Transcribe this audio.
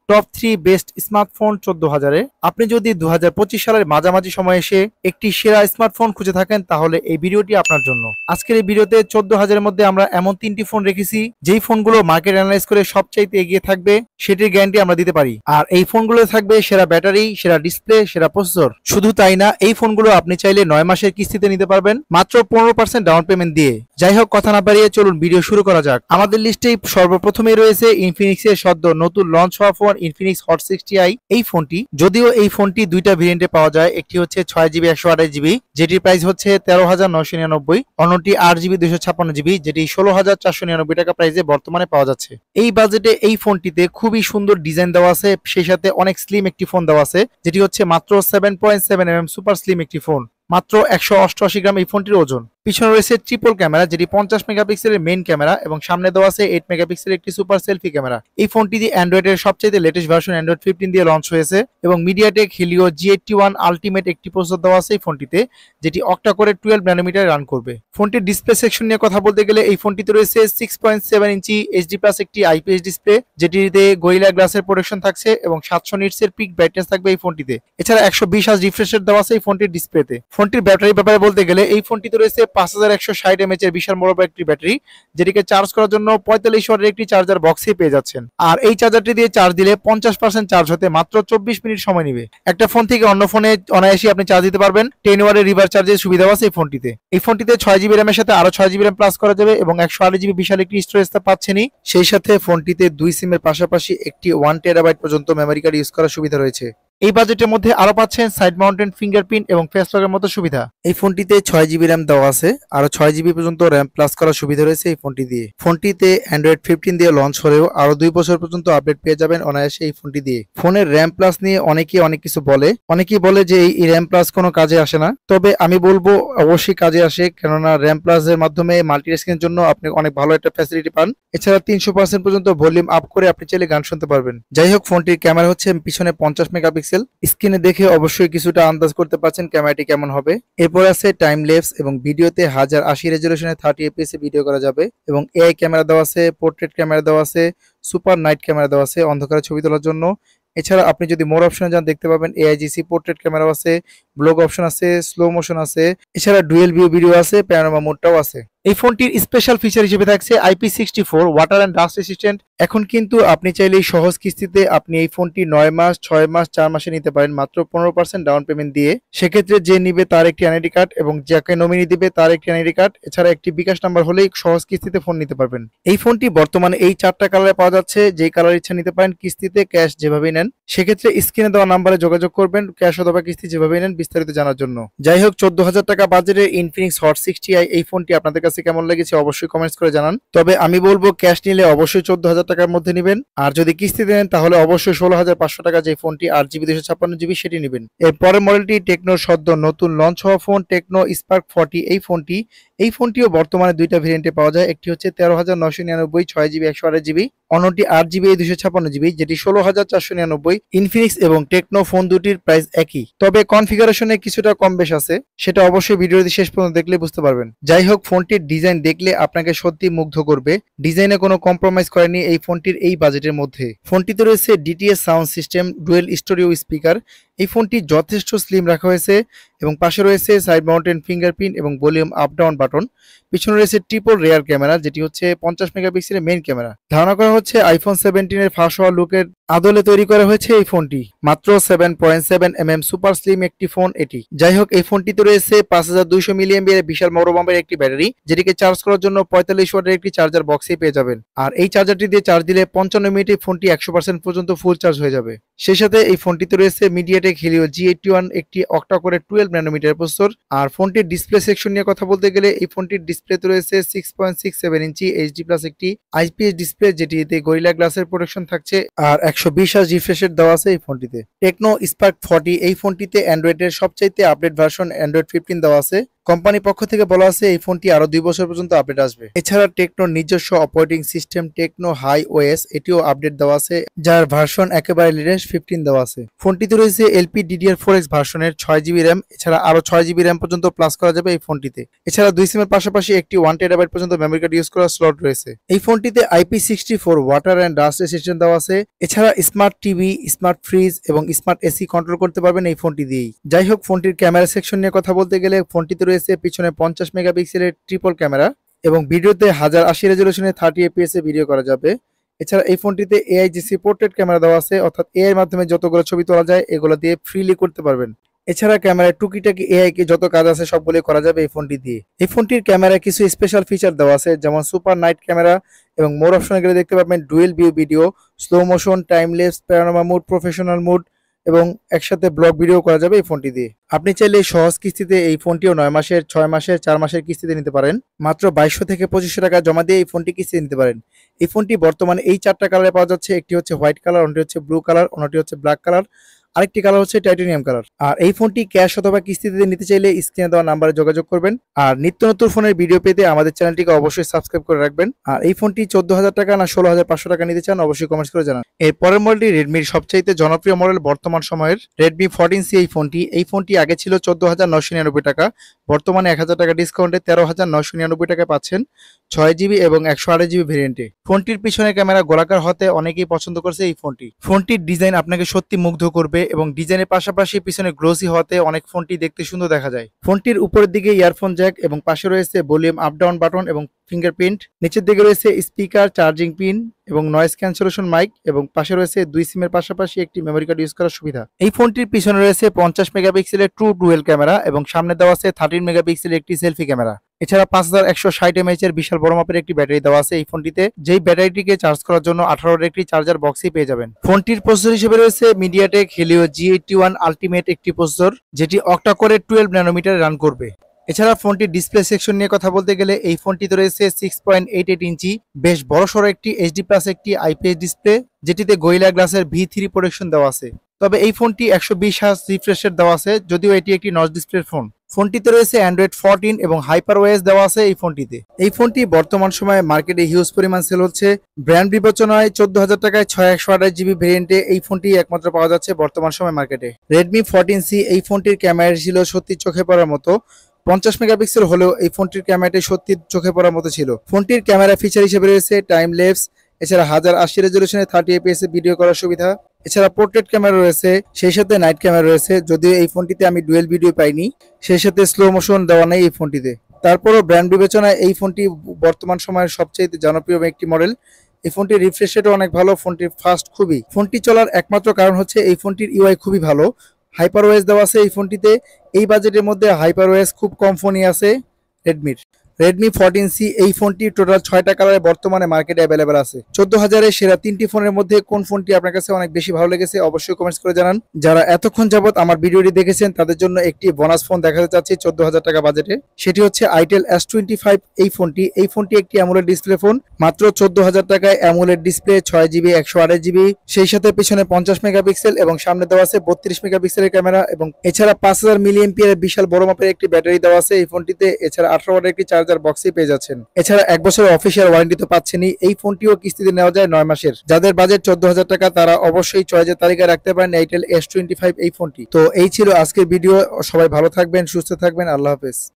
Top 3 best smartphone 14,000-এ। আপনি যদি 2025 সালের মাঝামাঝি সময়ে এসে একটি সেরা স্মার্টফোন খুঁজে থাকেন তাহলে এই ভিডিওটি আপনার জন্য। আজকের এই ভিডিওতে 14,000-এর মধ্যে আমরা এমন 3টি ফোন রেখেছি যেই ফোনগুলো মার্কেট অ্যানালাইজ করে সবচাইতে এগিয়ে থাকবে, সেটির গ্যারান্টি আমরা দিতে পারি। আর এই ফোনগুলো থাকবে সেরা ব্যাটারি, সেরা ডিসপ্লে, সেরা প্রসেসর। শুধু তাই না, এই ফোনগুলো আপনি চাইলে 9 মাসের কিস্তিতে নিতে পারবেন মাত্র 15% ডাউন পেমেন্ট দিয়ে। যাই হোক, কথা না বাড়িয়ে চলুন ভিডিও শুরু করা যাক। আমাদের লিস্টে সর্বপ্রথমেই রয়েছে ইনফিনিক্সের সদ্য নতুন লঞ্চ হওয়া ফোন ইনফিনিক্স হট 60i। এই ফোনটি, যদিও এই ফোনটি দুইটা ভেরিয়েন্টে পাওয়া যায়, একটি হচ্ছে 6GB 128GB যেটির প্রাইস হচ্ছে 13,999, অন্যটি 8GB 256GB যেটি 16,499 টাকা প্রাইসে বর্তমানে পাওয়া যাচ্ছে। এই বাজেটে এই ফোনটিতে খুবই সুন্দর ডিজাইন দেওয়া আছে, সেই সাথে অনেক স্লিম একটি ফোন দেওয়া আছে, যেটি হচ্ছে মাত্র 7.7mm সুপার স্লিম একটি ফোন। মাত্র 188 গ্রাম এই ফোনটির ওজন। পিছনে রয়েছে ট্রিপল ক্যামেরা, যেটি 50 মেগাপিক্সেলের মেইন ক্যামেরা এবং সামনে দেওয়া আছে 8 মেগাপিক্সেলের একটি সুপার সেলফি ক্যামেরা। এই ফোনটি দিয়ে অ্যান্ড্রয়েডের সবচেয়ে লেটেস্ট ভার্সন অ্যান্ড্রয়েড 15 দিয়ে লঞ্চ হয়েছে এবং মিডিয়াটেক হিলিও G81 আলটিমেট একটি প্রসেসর দেওয়া আছে এই ফোনটিতে, যেটি অক্টা করে 12 ন্যানোমিটার রান করবে। ফোনটির ডিসপ্লে সেকশন নিয়ে কথা বলতে গেলে এই ফোনটিতে রয়েছে 6.7 ইঞ্চি এইচডি প্লাস একটি আইপিএস ডিসপ্লে, যেটিতে গরিলা গ্লাসের প্রোটেকশন থাকছে এবং 700 নিটসের পিক ব্রাইটনেস থাকবে এই ফোনটিতে। এছাড়া 120 হার্জ রিফ্রেশ রেট দেওয়া আছে এই ফোনটির ডিসপ্লেতে। ফোনটির ব্যাটারির ব্যাপারে বলতে গেলে এই ফোনটিতে রয়েছে 5160 mAh এর বিশাল বড় একটি ব্যাটারি, যেটিকে চার্জ করার জন্য 45 ওয়াটের একটি চার্জার বক্সে পেয়ে যাচ্ছেন। আর এই চার্জারটি দিয়ে চার্জ দিলে 50% চার্জ হতে মাত্র 24 মিনিট সময় নেবে। একটা ফোন থেকে অন্য ফোনে অনায়াসে আপনি চার্জ দিতে পারবেন। 10 ওয়াটের রিভার্স চার্জের সুবিধা আছে এই ফোনটিতে। এই ফোনটিতে 6GB RAM এর সাথে আরো 6GB RAM প্লাস করা যাবে এবং 128GB বিশাল একটি স্টোরেজ পাচ্ছেনই। সেই সাথে ফোনটিতে 2 সিমের পাশাপাশি একটি 1TB পর্যন্ত মেমোরি কার্ড ইউজ করার সুবিধা রয়েছে। এই বাজেটের মধ্যে আরো পাচ্ছেন সাইড মাউন্টেড ফিঙ্গারপ্রিন্ট এবং ফেস লকের মতো সুবিধা। এই ফোনটিতে 6GB RAM দেওয়া আছে, আরো 6GB পর্যন্ত RAM প্লাস করার সুবিধা রয়েছে এই ফোনটি দিয়ে। ফোনটিতে অ্যান্ড্রয়েড 15 দিয়ে লঞ্চ হলেও আরো 2 বছর পর্যন্ত আপডেট পেয়ে যাবেন অনায়াসে এই ফোনটি দিয়ে। ফোনের RAM প্লাস নিয়ে অনেকেই অনেক কিছু বলে, অনেকেই বলে যে এই RAM প্লাস কোনো কাজে আসে না, তবে আমি বলবো অবশ্যই কাজে আসে, কেননা RAM প্লাস এর মাধ্যমে মাল্টিটাস্কিং এর জন্য আপনি অনেক ভালো একটা ফ্যাসিলিটি পান। এছাড়া 300% পর্যন্ত ভলিউম আপ করে আপনি চাইলে গান শুনতে পারবেন। যাই হোক, ফোনটির ক্যামেরা হচ্ছে পিছনে 50 মেগাপিক্সেল। স্ক্রিনে দেখে অবশ্যই কিছুটা আন্দাজ করতে পারছেন ক্যামেরাটি কেমন হবে। এরপর আছে টাইম ল্যাপস এবং ভিডিওতে 1080 রেজলিউশনে 30 fps এ ভিডিও করা যাবে এবং এআই ক্যামেরা দেওয়া আছে, পোর্ট্রেট ক্যামেরা দেওয়া আছে, সুপার নাইট ক্যামেরা দেওয়া আছে অন্ধকারে ছবি তোলার জন্য। এছাড়া আপনি যদি মোর অপশনে যান দেখতে পাবেন AIGC পোর্ট্রেট ক্যামেরাও আছে, ব্লগ অপশন আছে, স্লো মোশন আছে, এছাড়া ডুয়েল ভিউ ভিডিও আছে, প্যানোরামা মোডটাও আছে। এই ফোনটির স্পেশাল ফিচার হিসেবে থাকছে IP64 water and dust resistant. এখন কিন্তু আপনি চাইলে সহজ কিস্তিতে আপনি এই ফোনটি 9 মাস, 6 মাস, 4 মাসে নিতে পারেন মাত্র 15% ডাউন পেমেন্ট দিয়ে। সেক্ষেত্রে যে নিবে তার একটি এনআইডি কার্ড এবং যাকে নমিনি দিবে তার একটি এনআইডি কার্ড, এছাড়া একটি বিকাশ নাম্বার হলেই সহজ কিস্তিতে ফোন নিতে পারবেন। এই ফোনটি বর্তমানে এই 4টা কালারে পাওয়া যাচ্ছে, যেই কালার ইচ্ছা নিতে পারেন, কিস্তিতে, ক্যাশ যেভাবেই নেন। সেক্ষেত্রে স্ক্রিনে দেওয়া নাম্বারে যোগাযোগ করবেন ক্যাশ অথবা কিস্তি যেভাবেই নেন বিস্তারিত জানার জন্য। যাই হোক, 14,000 টাকা বাজেটের ইনফিনিক্স হট 60i এই ফোনটি আপনাদের কাছে কেমন লেগেছে অবশ্যই কমেন্টস করে জানান। তবে আমি বলবো ক্যাশ নিলে অবশ্যই 14,000 টাকার মধ্যে নেবেন, আর যদি কিস্তিতে নেন তাহলে অবশ্যই 16,500 টাকা যে ফোনটি 8GB 256GB সেটি নেবেন। এর পরের মডেলটি টেকনোর সদ্য নতুন লঞ্চ হওয়া ফোন টেকনো স্পার্ক 40। এই ফোনটিও বর্তমানে দুইটা ভেরিয়েন্টে পাওয়া যায়, একটি হচ্ছে 13,999 6GB 128GB, অন্যটি 8GB 256GB যেটি 16,499। ইনফিনিক্স এবং টেকনো ফোন দুটির প্রাইস একই, তবে কনফিগারেশনে কিছুটা কম বেশ আছে, সেটা অবশ্যই ভিডিওটি শেষ পর্যন্ত দেখলে বুঝতে পারবেন। যাই হোক, ফোনটির ডিজাইন দেখলে আপনাকে সত্যি মুগ্ধ করবে। ডিজাইনে কোনো কম্প্রোমাইজ করেনি এই ফোনটির এই বাজেটের মধ্যে। ফোনটিতে রয়েছে DTS sound system, dual স্টোরিও speaker. এই ফোনটি যথেষ্ট স্লিম রাখা হয়েছে এবং পাশে রয়েছে সাইড মাউন্টেড ফিঙ্গারপ্রিন্ট এবং ভলিউম আপ ডাউন বাটন। পিছনে রয়েছে ট্রিপল রেয়ার ক্যামেরা, যেটি হচ্ছে 50 মেগাপিক্সেলের মেইন ক্যামেরা। ধারণা করা হচ্ছে আইফোন 17 এর ফাঁস হওয়া লুকের আদলে তৈরি করা হয়েছে এই ফোনটি। মাত্র 7.7mm সুপার স্লিম একটি ফোন এটি। যাই হোক, এই ফোনটিতে রয়েছে 5200 mAh বিশাল বড় মাপের একটি ব্যাটারি, যেটিকে চার্জ করার জন্য 45 ওয়াটের একটি চার্জার বক্সে পেয়ে যাবেন। আর এই চার্জারটি দিয়ে চার্জ দিলে 55 মিনিটে ফোনটি 100% পর্যন্ত ফুল চার্জ হয়ে যাবে। সেই সাথে এই ফোনটিতে রয়েছে মিডিয়াটেক হিলিও G81 একটি অক্টা করে 12 ন্যানোমিটার প্রসেসর। আর ফোনটির ডিসপ্লে সেকশন নিয়ে কথা বলতে গেলে এই ফোনটির ডিসপ্লেতে রয়েছে 6.67 ইঞ্চি এইচডি প্লাস একটি আইপিএস ডিসপ্লে, যেটিতে গরিলা গ্লাসের প্রোটেকশন থাকছে আর 120 হার্জ রিফ্রেশ রেট দেওয়া আছে এই ফোনটিতে। টেকনো স্পার্ক 40 এই ফোনটিতে অ্যান্ড্রয়েডের সবচাইতে আপডেট ভার্সন অ্যান্ড্রয়েড 15 দেওয়া আছে, কোম্পানির পক্ষ থেকে বলা আছে এই ফোনটি আরো 2 বছর পর্যন্ত আপডেট আসবে। এছাড়া টেকনোর নিজস্ব operating system Tecno Hi OS এটিও আপডেট দেওয়া আছে, যার ভার্সন একেবারে লেটেস্ট 15 দেওয়া আছে। ফোনটিতে রয়েছে LPDDR4X ভার্সনের 6GB র্যাম, এছাড়া আরো 6GB র্যাম পর্যন্ত প্লাস করা যাবে এই ফোনটিতে। এছাড়া 2 সিমের পাশাপাশি একটি 1TB পর্যন্ত মেমরি কার্ড ইউজ করার স্লট রয়েছে। এই ফোনটিতে IP64 water and dust resistant দেওয়া আছে। এছাড়া স্মার্ট টিভি, স্মার্ট ফ্রিজ এবং স্মার্ট এসি কন্ট্রোল করতে পারবেন এই ফোনটি দিয়েই। যাই হোক, ফোনটির ক্যামেরা সেকশন নিয়ে কথা বলতে গেলে ফোনটিতে রয়েছে পিছনে 50 মেগাপিক্সেলের ট্রিপল ক্যামেরা এবং ভিডিওতে 1080 রেজলিউশনে 30 fps এ ভিডিও করা যাবে। এছাড়া এই ফোনটিতে AIGC পোর্ট্রেট ক্যামেরা দেওয়া আছে, অর্থাৎ এআই এর মাধ্যমে যতগুলো ছবি তোলা যায় এগুলো দিয়ে ফ্রিলি করতে পারবেন। এছাড়া ক্যামেরায় টুকিটাকি এআই কে যত কাজ আছে সবগুলো করা যাবে এই ফোনটি দিয়ে। এই ফোনটির ক্যামেরায় কিছু স্পেশাল ফিচার দেওয়া আছে, যেমন সুপার নাইট ক্যামেরা এবং মোর অপশনে গেলে দেখতে পাবেন dual view video, slow motion, timeless, panorama mode, professional mode এবং একসাথে ব্লগ ভিডিও করা যাবে এই ফোনটি দিয়ে। আপনি চাইলে সহজ কিস্তিতে এই ফোনটিও 9 মাসের, 6 মাসের, 4 মাসের কিস্তিতে নিতে পারেন। মাত্র 2200 থেকে 2500 টাকা জমা দিয়ে এই ফোনটি কিস্তিতে নিতে পারেন। এই ফোনটি বর্তমানে এই 4টা কালারে পাওয়া যাচ্ছে। একটি হচ্ছে হোয়াইট কালার, অন্যটি হচ্ছে ব্লু কালার, অন্যটি হচ্ছে ব্ল্যাক কালার, আরেকটি কালার হচ্ছে টাইটানিয়াম কালার। আর এই ফোনটি ক্যাশ অথবা কিস্তিতে নিতে চাইলে স্ক্রিনে দেওয়া নাম্বারে যোগাযোগ করবেন। আর নিত্য নতুন ফোনের ভিডিও পেতে আমাদের চ্যানেলটিকে অবশ্যই সাবস্ক্রাইব করে রাখবেন। আর এই ফোনটি 14,000 টাকা না 16,500 টাকা নিতে চান অবশ্যই কমেন্টস করে জানান। এর পরের মডেলটি রেডমির সবচাইতে জনপ্রিয় মডেল বর্তমান সময়ের রেডমি 14C। এই ফোনটি আগে ছিল 14,999 টাকা, বর্তমানে 1000 টাকা ডিসকাউন্টে 13,999 টাকায় পাচ্ছেন 6GB এবং 128GB ভেরিয়েন্টে। ফোনটির পিছনে ক্যামেরা গোলাকার হতে অনেকেই পছন্দ করছে এই ফোনটি। ফোনটির ডিজাইন আপনাকে সত্যি মুগ্ধ করবে এবং ডিজাইনের পাশাপাশি পিছনে গ্লোসি হতে অনেক ফোনটি দেখতে সুন্দর দেখা যায়। ফোনটির উপরের দিকে ইয়ারফোন জ্যাক এবং পাশে রয়েছে ভলিউম আপ ডাউন বাটন এবং ফিঙ্গারপ্রিন্ট। নিচের দিকে রয়েছে স্পিকার, চার্জিং পিন এবং নয়েজ ক্যান্সেলেশন মাইক এবং পাশে রয়েছে 2 সিমের পাশাপাশি একটি মেমরি কার্ড ইউজ করার সুবিধা। এই ফোনটির পিছনে রয়েছে 50 মেগাপিক্সেলের ট্রু ডুয়েল ক্যামেরা এবং সামনে দেওয়া আছে 13 মেগাপিক্সেলের একটি সেলফি ক্যামেরা। এছাড়া 5160 mAh এর বিশাল বড় মাপের একটি ব্যাটারি দেওয়া আছে এই ফোনটিতে, যেই ব্যাটারিটিকে চার্জ করার জন্য 18 এর একটি চার্জার বক্সই পেয়ে যাবেন। ফোনটির প্রসেসর হিসেবে রয়েছে মিডিয়াটেক হেলিও G81 আলটিমেট একটি প্রসেসর, যেটি অক্টা কোরের 12 ন্যানোমিটার রান করবে। এছাড়া ফোনটির ডিসপ্লে সেকশন নিয়ে কথা বলতে গেলে এই ফোনটিতে রয়েছে 6.88 ইঞ্চি বেশ বড়সড় একটি HD+ একটি IPS ডিসপ্লে, যেটিতে গোরিলা গ্লাসের V3 প্রোটেকশন দেওয়া আছে। তবে এই ফোনটি 120 হার্জ রিফ্রেশ রেট দেওয়া আছে, যদিও এটি একটি নচ ডিসপ্লের ফোন। ফোনটিতে রয়েছে অ্যান্ড্রয়েড 14 এবং হাইপার ওএস দেওয়া আছে এই ফোনটিতে। এই ফোনটি বর্তমান সময়ে মার্কেটে হিউজ পরিমাণ সেল হচ্ছে। ব্র্যান্ড বিবেচনায় 14,000 টাকায় 6/128GB ভেরিয়েন্টে এই ফোনটি একমাত্র পাওয়া যাচ্ছে বর্তমান সময় মার্কেটে। রেডমি 14C এই ফোনটির ক্যামেরা ছিল সত্যি চোখে পড়ার মতো। 50 মেগাপিক্সেল হলেও এই ফোনটির ক্যামেরাটি সত্যি চোখে পড়ার মতো ছিল। ফোনটির ক্যামেরা ফিচার হিসেবে রয়েছে টাইম ল্যাপস, এছাড়া 1080 রেজলিউশনে 30 fps এ ভিডিও করার সুবিধা। এছাড়া পোর্ট্রেট ক্যামেরা রয়েছে, সেই সাথে নাইট ক্যামেরা রয়েছে, যদিও এই ফোনটিতে আমি ডুয়েল ভিডিও পাইনি। সেই সাথে স্লো মোশন দেওয়া নেই এই ফোনটিতে। তারপরও ব্র্যান্ড বিবেচনায় এই ফোনটি বর্তমান সময়ের সবচেয়ে জনপ্রিয় একটি মডেল। এই ফোনটির রিফ্রেশ রেটও অনেক ভালো, ফোনটির ফাস্ট খুবই। ফোনটি চলার একমাত্র কারণ হচ্ছে এই ফোনটির ইউআই খুবই ভালো। হাইপার ওএস দেওয়া আছে এই ফোনটিতে। এই বাজেটের মধ্যে হাইপার ওএস খুব কম ফোনই আছে রেডমির। রেডমি 14C এই ফোনটি টোটাল 6টা কালারে বর্তমানে মার্কেটে অ্যাভেলেবেল আছে। 14,000-এর সেরা 3টি ফোনের মধ্যে কোন ফোনটি আপনার কাছে অনেক বেশি ভালো লেগেছে অবশ্যই কমেন্টস করে জানান। যারা এতক্ষণ যাবত আমার ভিডিওটি দেখেছেন তাদের জন্য একটি বোনাস ফোন দেখাতে চাচ্ছি 14,000 টাকা বাজেটে। সেটি হচ্ছে আইটেল S25 এই ফোনটি একটি অ্যামোলেড ডিসপ্লে ফোন। মাত্র 14,000 টাকায় অ্যামোলেড ডিসপ্লে, 6GB 128GB, সেই সাথে পিছনে 50 মেগাপিক্সেল এবং সামনে দেওয়া আছে 32 মেগাপিক্সেলের ক্যামেরা এবং এছাড়া 5000 মিলিঅ্যাম্পিয়ারের বিশাল বড় মাপের একটি ব্যাটারি দেওয়া আছে এই ফোনটিতে। এছাড়া 18 ওয়াটের একটি চার্জার বক্সই পেয়ে যাচ্ছেন। এছাড়া 1 বছরের অফিসিয়াল ওয়ারেন্টি তো পাচ্ছেনই। এই ফোনটিও কিস্তিতে নেওয়া যায় 9 মাসের। যাদের বাজেট 14,000 টাকা তারা অবশ্যই চয়েসের তালিকায় রাখতে পারেন আইটেল S25 এই ফোনটি। তো এই ছিল আজকের ভিডিও। সবাই ভালো থাকবেন, সুস্থ থাকবেন, আল্লাহ হাফেজ।